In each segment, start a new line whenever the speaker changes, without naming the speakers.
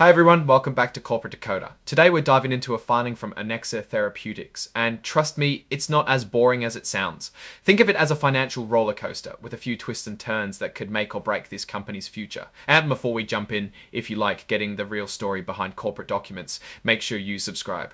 Hi everyone, welcome back to Corporate Decoder. Today we're diving into a filing from Ernexa Therapeutics, and trust me, it's not as boring as it sounds. Think of it as a financial roller coaster with a few twists and turns that could make or break this company's future. And before we jump in, if you like getting the real story behind corporate documents, make sure you subscribe.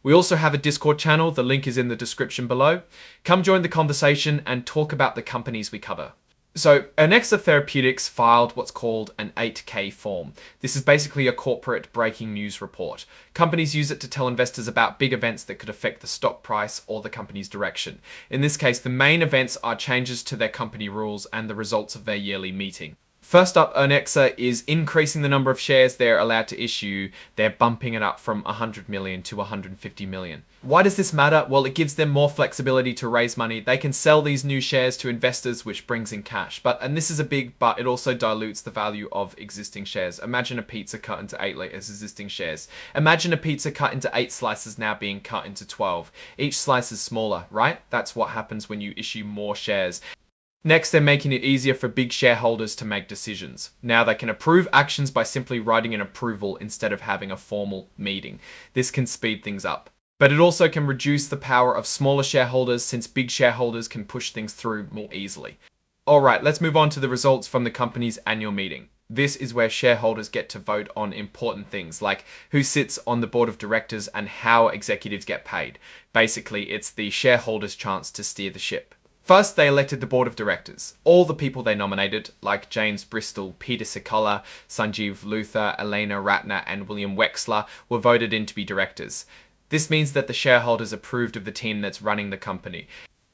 We also have a Discord channel, the link is in the description below. Come join the conversation and talk about the companies we cover. So Ernexa Therapeutics filed what's called an 8K form. This is basically a corporate breaking news report. Companies use it to tell investors about big events that could affect the stock price or the company's direction. In this case, the main events are changes to their company rules and the results of their yearly meeting. First up, Ernexa is increasing the number of shares they're allowed to issue. They're bumping it up from 100 million to 150 million. Why does this matter? Well, it gives them more flexibility to raise money. They can sell these new shares to investors, which brings in cash. And this is a big but, it also dilutes the value of existing shares. Imagine a pizza cut into 8 existing shares. Imagine a pizza cut into 8 slices now being cut into 12. Each slice is smaller, right? That's what happens when you issue more shares. Next, they're making it easier for big shareholders to make decisions. Now they can approve actions by simply writing an approval instead of having a formal meeting. This can speed things up. But it also can reduce the power of smaller shareholders since big shareholders can push things through more easily. Alright, let's move on to the results from the company's annual meeting. This is where shareholders get to vote on important things like who sits on the board of directors and how executives get paid. Basically, it's the shareholders' chance to steer the ship. First, they elected the board of directors. All the people they nominated, like James Bristol, Peter Sikola, Sanjeev Luther, Elena Ratner, and William Wexler, were voted in to be directors. This means that the shareholders approved of the team that's running the company.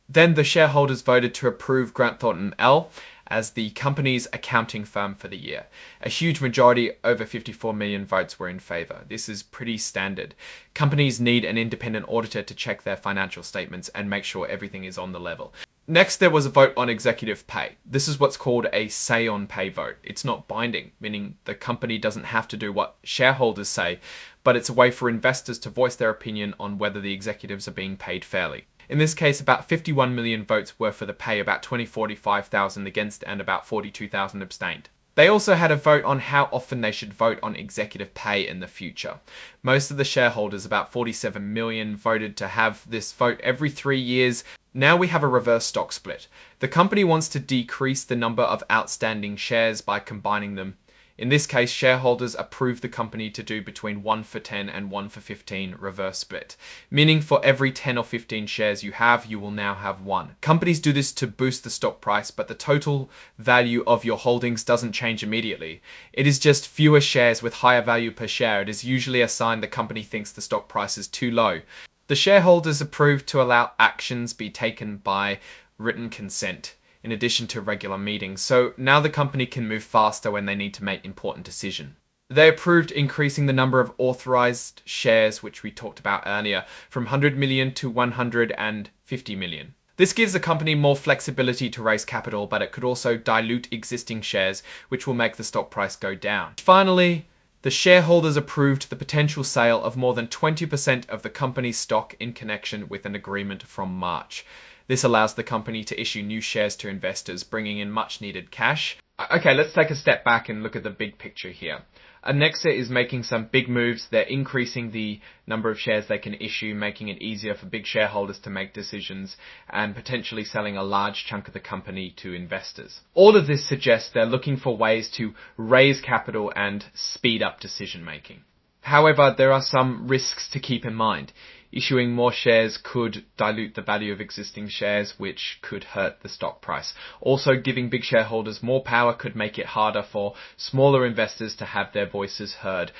Then the shareholders voted to approve Grant Thornton L as the company's accounting firm for the year. A huge majority, over 54 million votes, were in favor. This is pretty standard. Companies need an independent auditor to check their financial statements and make sure everything is on the level. Next, there was a vote on executive pay. This is what's called a say-on-pay vote. It's not binding, meaning the company doesn't have to do what shareholders say, but it's a way for investors to voice their opinion on whether the executives are being paid fairly. In this case, about 51 million votes were for the pay, about 45,000 against, and about 42,000 abstained. They also had a vote on how often they should vote on executive pay in the future. Most of the shareholders, about 47 million, voted to have this vote every 3 years. Now we have a reverse stock split. The company wants to decrease the number of outstanding shares by combining them. In this case, shareholders approved the company to do between 1 for 10 and 1 for 15 reverse split, meaning for every 10 or 15 shares you have, you will now have 1. Companies do this to boost the stock price, but the total value of your holdings doesn't change immediately. It is just fewer shares with higher value per share. It is usually a sign the company thinks the stock price is too low. The shareholders approved to allow actions be taken by written consent, in addition to regular meetings, so now the company can move faster when they need to make important decisions. They approved increasing the number of authorized shares, which we talked about earlier, from 100 million to 150 million. This gives the company more flexibility to raise capital, but it could also dilute existing shares, which will make the stock price go down. Finally, the shareholders approved the potential sale of more than 20% of the company's stock in connection with an agreement from March. This allows the company to issue new shares to investors, bringing in much needed cash. Okay, let's take a step back and look at the big picture here. Ernexa is making some big moves. They're increasing the number of shares they can issue, making it easier for big shareholders to make decisions, and potentially selling a large chunk of the company to investors. All of this suggests they're looking for ways to raise capital and speed up decision making. However, there are some risks to keep in mind. Issuing more shares could dilute the value of existing shares, which could hurt the stock price. Also, giving big shareholders more power could make it harder for smaller investors to have their voices heard.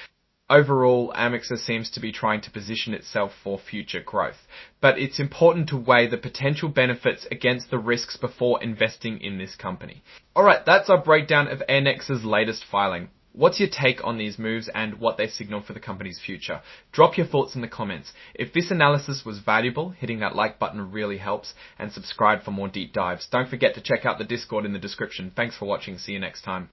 Overall, Ernexa seems to be trying to position itself for future growth, but it's important to weigh the potential benefits against the risks before investing in this company. Alright, that's our breakdown of Ernexa's latest filing. What's your take on these moves and what they signal for the company's future? Drop your thoughts in the comments. If this analysis was valuable, hitting that like button really helps, and subscribe for more deep dives. Don't forget to check out the Discord in the description. Thanks for watching. See you next time.